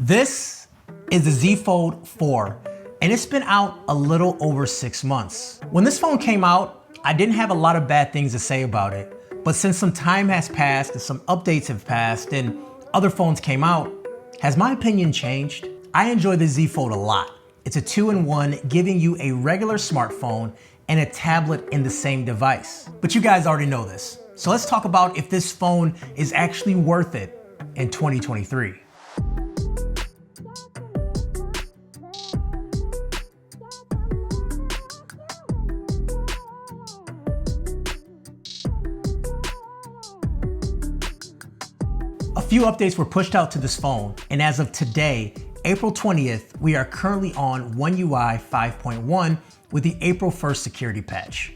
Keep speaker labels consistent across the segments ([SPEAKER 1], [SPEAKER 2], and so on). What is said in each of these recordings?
[SPEAKER 1] This is the Z Fold 4, and it's been out a little over 6 months. When this phone came out, I didn't have a lot of bad things to say about it, but since some time has passed and some updates have passed and other phones came out, has my opinion changed? I enjoy the Z Fold a lot. It's a 2-in-1, giving you a regular smartphone and a tablet in the same device. But you guys already know this. So let's talk about if this phone is actually worth it in 2023. A few updates were pushed out to this phone, and as of today, April 20th, we are currently on One UI 5.1 with the April 1st security patch.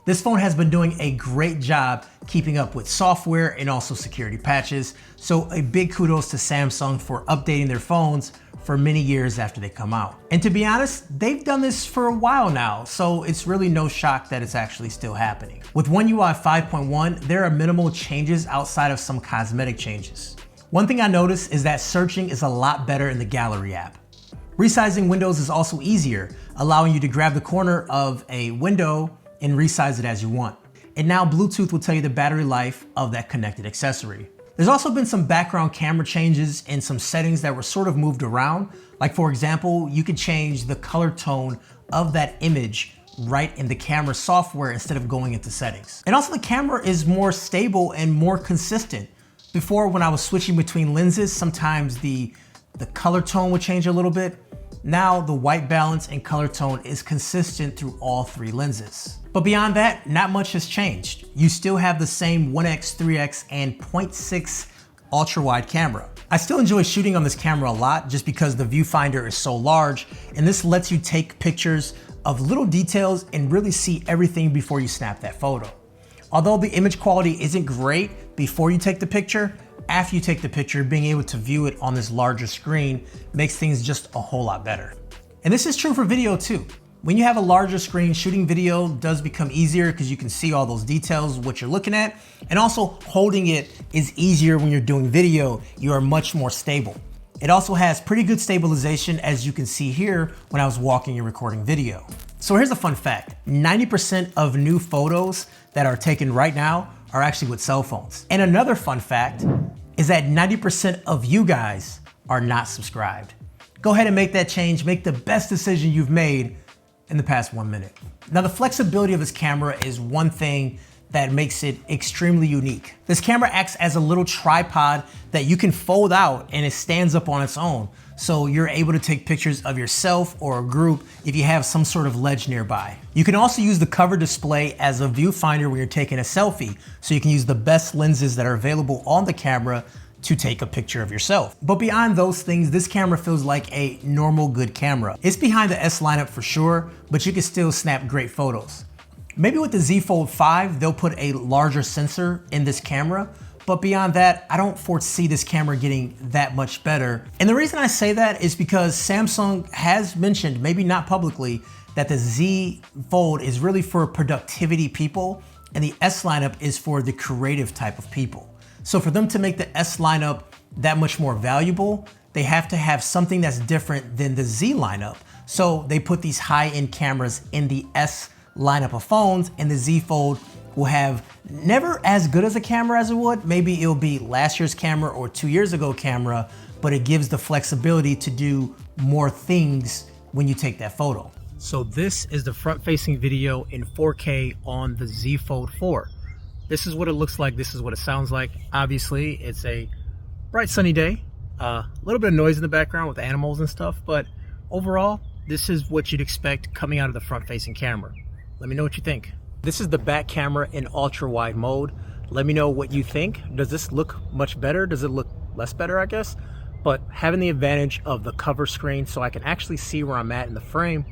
[SPEAKER 1] This phone has been doing a great job keeping up with software and also security patches, so a big kudos to Samsung for updating their phones for many years after they come out. And to be honest, they've done this for a while now, so it's really no shock that it's actually still happening. With One UI 5.1, there are minimal changes outside of some cosmetic changes. One thing I noticed is that searching is a lot better in the gallery app. Resizing windows is also easier, allowing you to grab the corner of a window and resize it as you want. And now Bluetooth will tell you the battery life of that connected accessory. There's also been some background camera changes and some settings that were sort of moved around. Like for example, you could change the color tone of that image right in the camera software instead of going into settings. And also the camera is more stable and more consistent. Before, when I was switching between lenses, sometimes the color tone would change a little bit. Now the white balance and color tone is consistent through all 3 lenses. But beyond that, not much has changed. You still have the same 1x, 3x, and 0.6 ultra wide camera. I still enjoy shooting on this camera a lot just because the viewfinder is so large, and this lets you take pictures of little details and really see everything before you snap that photo. Although the image quality isn't great before you take the picture, after you take the picture, being able to view it on this larger screen makes things just a whole lot better. And this is true for video too. When you have a larger screen, shooting video does become easier because you can see all those details, what you're looking at, and also holding it is easier when you're doing video. You are much more stable. It also has pretty good stabilization, as you can see here when I was walking and recording video. So here's a fun fact. 90% of new photos that are taken right now are actually with cell phones. And another fun fact is that 90% of you guys are not subscribed. Go ahead and make that change. Make the best decision you've made in the past 1 minute. Now, the flexibility of this camera is one thing that makes it extremely unique. This camera acts as a little tripod that you can fold out and it stands up on its own. So you're able to take pictures of yourself or a group if you have some sort of ledge nearby. You can also use the cover display as a viewfinder when you're taking a selfie. So you can use the best lenses that are available on the camera to take a picture of yourself. But beyond those things, this camera feels like a normal good camera. It's behind the S lineup for sure, but you can still snap great photos. Maybe with the Z Fold 5, they'll put a larger sensor in this camera, but beyond that, I don't foresee this camera getting that much better. And the reason I say that is because Samsung has mentioned, maybe not publicly, that the Z Fold is really for productivity people and the S lineup is for the creative type of people. So for them to make the S lineup that much more valuable, they have to have something that's different than the Z lineup. So they put these high-end cameras in the S lineup of phones, and the Z Fold will have never as good as a camera as it would. Maybe it'll be last year's camera or 2 years ago camera, but it gives the flexibility to do more things when you take that photo. So this is the front-facing video in 4K on the Z Fold 4. This is what it looks like. This is what it sounds like. Obviously, it's a bright sunny day. A little bit of noise in the background with animals and stuff, but overall, this is what you'd expect coming out of the front-facing camera. Let me know what you think. This is the back camera in ultra wide mode. Let me know what you think. Does this look much better? Does it look less better, I guess? But having the advantage of the cover screen so I can actually see where I'm at in the frame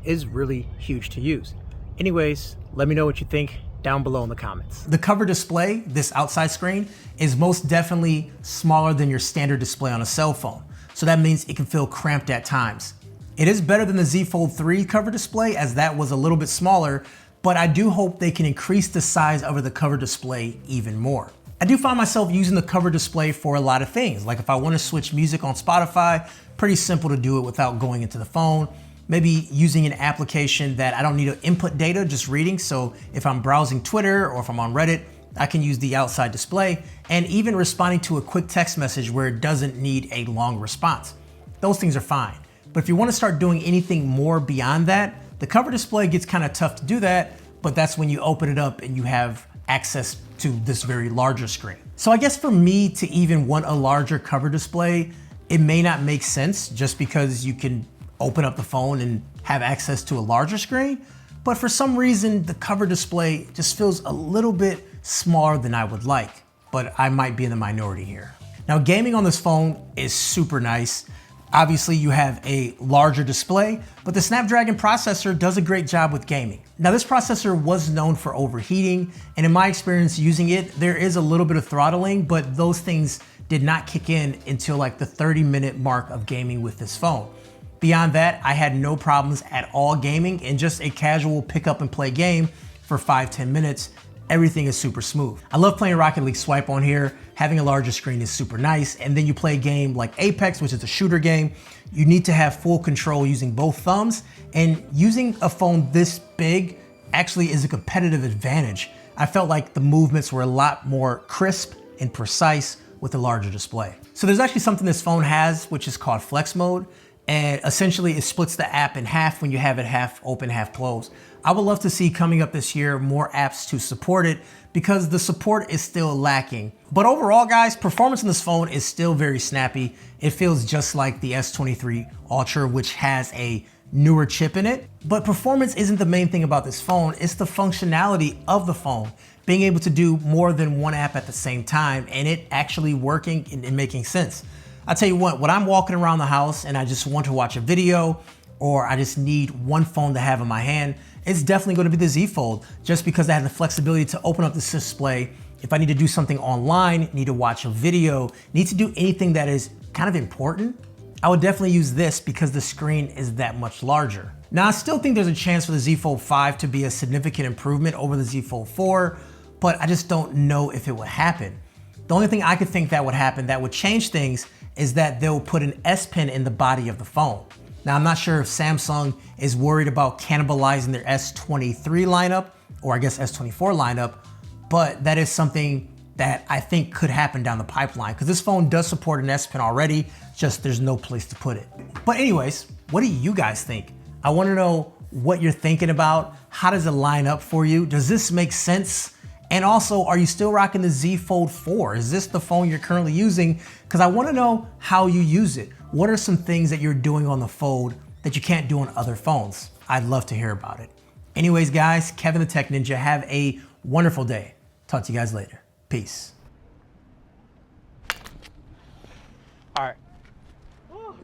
[SPEAKER 1] is really huge to use. Anyways, let me know what you think down below in the comments. The cover display, this outside screen, is most definitely smaller than your standard display on a cell phone. So that means it can feel cramped at times. It is better than the Z Fold 3 cover display, as that was a little bit smaller, but I do hope they can increase the size of the cover display even more. I do find myself using the cover display for a lot of things. Like if I want to switch music on Spotify, pretty simple to do it without going into the phone. Maybe using an application that I don't need to input data, just reading. So if I'm browsing Twitter or if I'm on Reddit, I can use the outside display, and even responding to a quick text message where it doesn't need a long response. Those things are fine. But if you want to start doing anything more beyond that, the cover display gets kind of tough to do that, but that's when you open it up and you have access to this very larger screen. So I guess for me to even want a larger cover display, it may not make sense just because you can open up the phone and have access to a larger screen. But for some reason, the cover display just feels a little bit smaller than I would like, but I might be in the minority here. Now, gaming on this phone is super nice. Obviously, you have a larger display, but the Snapdragon processor does a great job with gaming. Now, this processor was known for overheating, and in my experience using it, there is a little bit of throttling, but those things did not kick in until like the 30-minute mark of gaming with this phone. Beyond that, I had no problems at all gaming, and just a casual pick up and play game for 5-10 minutes. Everything is super smooth. I love playing Rocket League Swipe on here. Having a larger screen is super nice. And then you play a game like Apex, which is a shooter game. You need to have full control using both thumbs. And using a phone this big actually is a competitive advantage. I felt like the movements were a lot more crisp and precise with a larger display. So there's actually something this phone has, which is called Flex Mode. And essentially it splits the app in half when you have it half open, half closed. I would love to see coming up this year more apps to support it because the support is still lacking. But overall, guys, performance on this phone is still very snappy. It feels just like the S23 Ultra, which has a newer chip in it. But performance isn't the main thing about this phone, it's the functionality of the phone. Being able to do more than one app at the same time and it actually working and making sense. I'll tell you what, when I'm walking around the house and I just want to watch a video or I just need one phone to have in my hand, it's definitely going to be the Z Fold, just because I have the flexibility to open up this display. If I need to do something online, need to watch a video, need to do anything that is kind of important, I would definitely use this because the screen is that much larger. Now, I still think there's a chance for the Z Fold 5 to be a significant improvement over the Z Fold 4, but I just don't know if it would happen. The only thing I could think that would happen that would change things is that they'll put an S Pen in the body of the phone. Now, I'm not sure if Samsung is worried about cannibalizing their S23 lineup, or I guess S24 lineup, but that is something that I think could happen down the pipeline because this phone does support an S Pen already, just there's no place to put it. But anyways, what do you guys think? I wanna know what you're thinking about. How does it line up for you? Does this make sense? And also, are you still rocking the Z Fold 4? Is this the phone you're currently using? Because I wanna know how you use it. What are some things that you're doing on the Fold that you can't do on other phones? I'd love to hear about it. Anyways, guys, Kevin the Tech Ninja, have a wonderful day. Talk to you guys later. Peace.
[SPEAKER 2] All right.